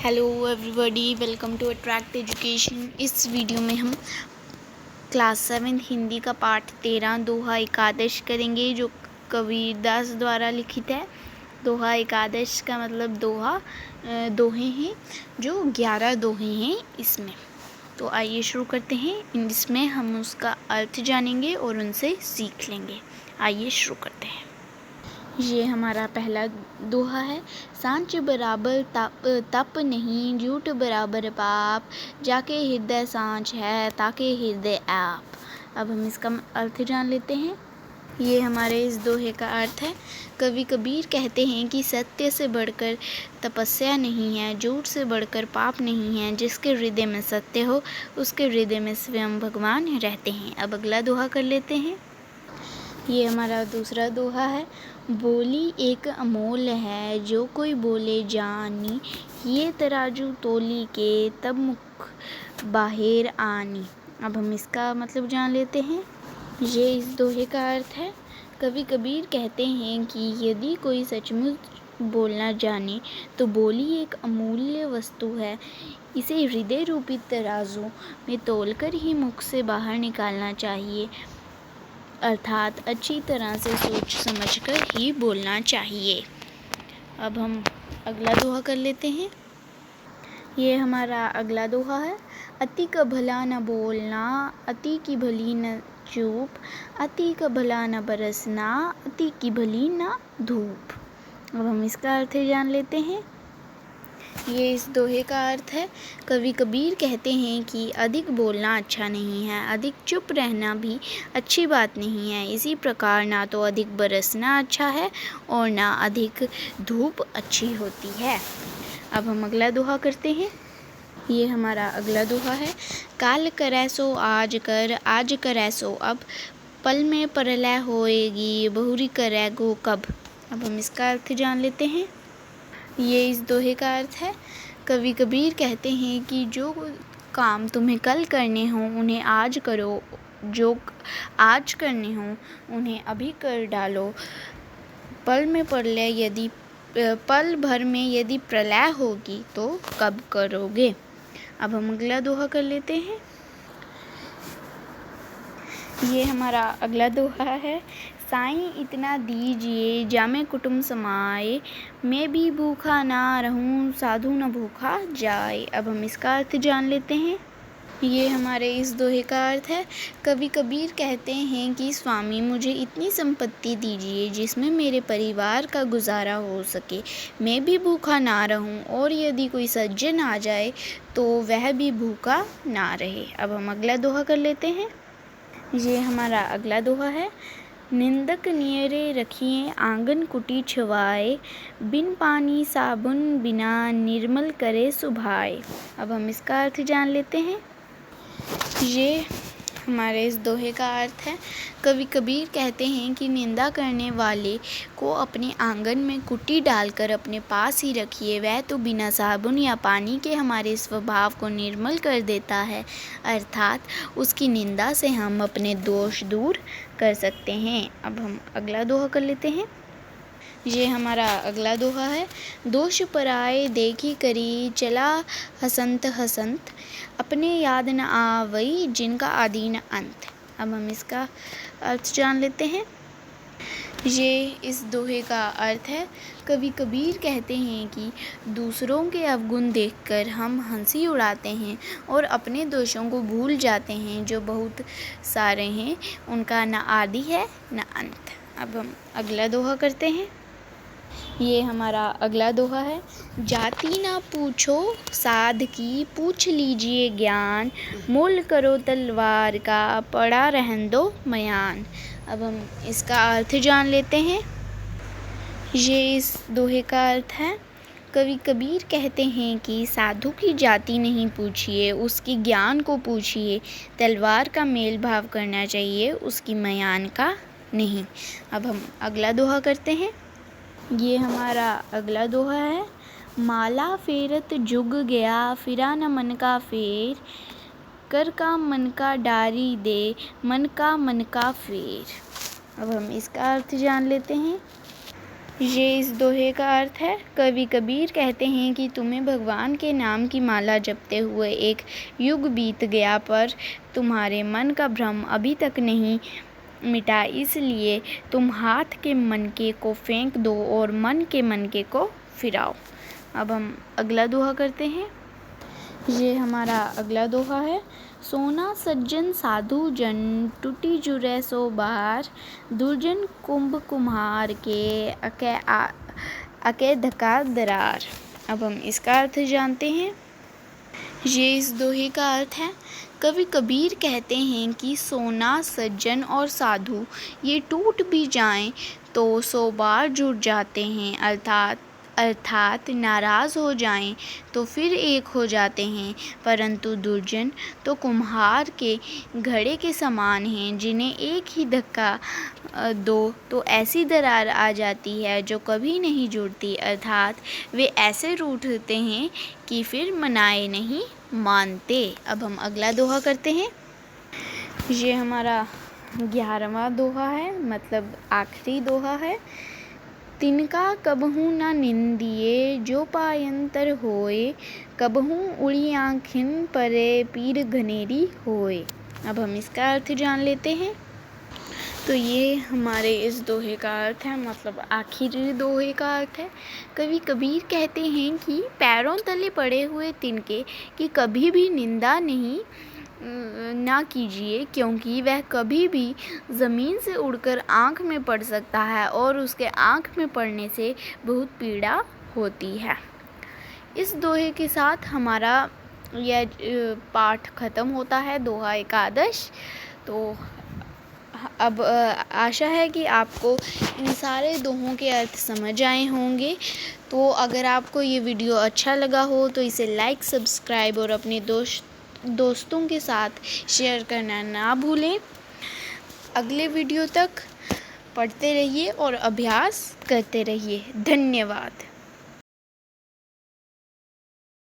Hello everybody, welcome to Attract Education. इस वीडियो में हम क्लास 7 हिंदी का पाठ 13 दोहा एकादश करेंगे, जो कबीरदास द्वारा लिखित है। दोहा एकादश का मतलब दोहे हैं, जो 11 दोहे हैं इसमें। तो आइए शुरू करते हैं। इसमें हम उसका अर्थ जानेंगे और उनसे सीख लेंगे। आइए शुरू करते हैं। ये हमारा पहला दोहा है। सांच बराबर तप नहीं, झूठ बराबर पाप, जाके हृदय सांच है ताके हृदय आप। अब हम इसका अर्थ जान लेते हैं। ये हमारे इस दोहे का अर्थ है। कवि कबीर कहते हैं कि सत्य से बढ़कर तपस्या नहीं है, झूठ से बढ़कर पाप नहीं है। जिसके हृदय में सत्य हो उसके हृदय में स्वयं भगवान रहते हैं। अब अगला दोहा कर लेते हैं। ये हमारा दूसरा दोहा है। बोली एक अमोल है, जो कोई बोले जानी, ये तराजू तोली के तब मुख बाहर आनी। अब हम इसका मतलब जान लेते हैं। ये इस दोहे का अर्थ है। कवि कबीर कहते हैं कि यदि कोई सचमुच बोलना जाने तो बोली एक अमूल्य वस्तु है। इसे हृदय रूपी तराजू में तोलकर ही मुख से बाहर निकालना चाहिए, अर्थात अच्छी तरह से सोच समझकर ही बोलना चाहिए। अब हम अगला दोहा कर लेते हैं। ये हमारा अगला दोहा है। अति का भला न बोलना, अति की भली न चूप, अति का भला न बरसना, अति की भली न धूप। अब हम इसका अर्थ जान लेते हैं। ये इस दोहे का अर्थ है। कवि कबीर कहते हैं कि अधिक बोलना अच्छा नहीं है, अधिक चुप रहना भी अच्छी बात नहीं है। इसी प्रकार ना तो अधिक बरसना अच्छा है और ना अधिक धूप अच्छी होती है। अब हम अगला दोहा करते हैं। ये हमारा अगला दोहा है। काल करै सो आज कर, आज करै सो अब, पल में प्रलय होएगी, बहुरी करै गो कब। अब हम इसका अर्थ जान लेते हैं। ये इस दोहे का अर्थ है। कवि कबीर कहते हैं कि जो काम तुम्हें कल करने हों उन्हें आज करो, जो आज करने हों उन्हें अभी कर डालो। पल भर में यदि प्रलय होगी तो कब करोगे। अब हम अगला दोहा कर लेते हैं। ये हमारा अगला दोहा है। साईं इतना दीजिए जामे कुटुम समाए, मैं भी भूखा ना रहूं साधु न भूखा जाए। अब हम इसका अर्थ जान लेते हैं। ये हमारे इस दोहे का अर्थ है। कवि कबीर कहते हैं कि स्वामी मुझे इतनी संपत्ति दीजिए जिसमें मेरे परिवार का गुजारा हो सके, मैं भी भूखा ना रहूं, और यदि कोई सज्जन आ जाए तो वह भी भूखा ना रहे। अब हम अगला दोहा कर लेते हैं। ये हमारा अगला दोहा है। निंदक नियरे रखिए आंगन कुटी छवाए, बिन पानी साबुन बिना निर्मल करे सुभाए। अब हम इसका अर्थ जान लेते हैं। ये हमारे इस दोहे का अर्थ है। कवि कबीर कहते हैं कि निंदा करने वाले को अपने आंगन में कुटी डालकर अपने पास ही रखिए, वह तो बिना साबुन या पानी के हमारे स्वभाव को निर्मल कर देता है, अर्थात उसकी निंदा से हम अपने दोष दूर कर सकते हैं। अब हम अगला दोहा कर लेते हैं। ये हमारा अगला दोहा है। दोष पराए देखी करी, चला हसंत हसंत, अपने याद न आवई जिनका आदि न अंत। अब हम इसका अर्थ जान लेते हैं। ये इस दोहे का अर्थ है। कवि कबीर कहते हैं कि दूसरों के अवगुण देखकर हम हंसी उड़ाते हैं और अपने दोषों को भूल जाते हैं, जो बहुत सारे हैं, उनका न आदि है न अंत। अब हम अगला दोहा करते हैं। ये हमारा अगला दोहा है। जाति ना पूछो साध की, पूछ लीजिए ज्ञान, मोल करो तलवार का, पड़ा रहन दो मयान। अब हम इसका अर्थ जान लेते हैं। ये इस दोहे का अर्थ है। कवि कबीर कहते हैं कि साधु की जाति नहीं पूछिए, उसकी ज्ञान को पूछिए, तलवार का मेल भाव करना चाहिए, उसकी मयान का नहीं। अब हम अगला दोहा करते हैं। ये हमारा अगला दोहा है। माला फेरत जुग गया, फिरा न मन का फेर, कर का मन का डारी दे, मन का फेर। अब हम इसका अर्थ जान लेते हैं। ये इस दोहे का अर्थ है। कवि कबीर कहते हैं कि तुम्हें भगवान के नाम की माला जपते हुए एक युग बीत गया, पर तुम्हारे मन का भ्रम अभी तक नहीं मिटा, इसलिए तुम हाथ के मनके को फेंक दो और मन के मनके को फिराओ। अब हम अगला दोहा करते हैं। ये हमारा अगला दोहा है। सोना सज्जन साधु जन, टूटी जुरै सो बार, दुर्जन कुंभ कुम्हार के, अके धका दरार। अब हम इसका अर्थ जानते हैं। ये इस दोहे का अर्थ है। कवि कबीर कहते हैं कि सोना, सज्जन और साधु ये टूट भी जाएं तो 100 बार जुड़ जाते हैं, अर्थात नाराज़ हो जाएं तो फिर एक हो जाते हैं, परंतु दुर्जन तो कुम्हार के घड़े के समान हैं, जिन्हें एक ही धक्का दो तो ऐसी दरार आ जाती है जो कभी नहीं जुड़ती, अर्थात वे ऐसे रूठते हैं कि फिर मनाए नहीं मानते। अब हम अगला दोहा करते हैं। ये हमारा 11वां दोहा है, मतलब आखिरी दोहा है। तिनका कबहू ना निंदिए, जो पायंतर होए, कबहू उड़ी आँखिन परे, पीर घनेरी होए। अब हम इसका अर्थ जान लेते हैं। तो ये हमारे इस दोहे का अर्थ है, मतलब आखिरी दोहे का अर्थ है। कवि कबीर कहते हैं कि पैरों तले पड़े हुए तिनके की कभी भी निंदा ना कीजिए, क्योंकि वह कभी भी ज़मीन से उड़कर आँख में पड़ सकता है और उसके आँख में पड़ने से बहुत पीड़ा होती है। इस दोहे के साथ हमारा यह पाठ ख़त्म होता है, दोहा एकादश। तो अब आशा है कि आपको इन सारे दोहों के अर्थ समझ आए होंगे। तो अगर आपको ये वीडियो अच्छा लगा हो तो इसे लाइक, सब्सक्राइब और अपने दोस्तों के साथ शेयर करना ना भूलें। अगले वीडियो तक पढ़ते रहिए और अभ्यास करते रहिए। धन्यवाद।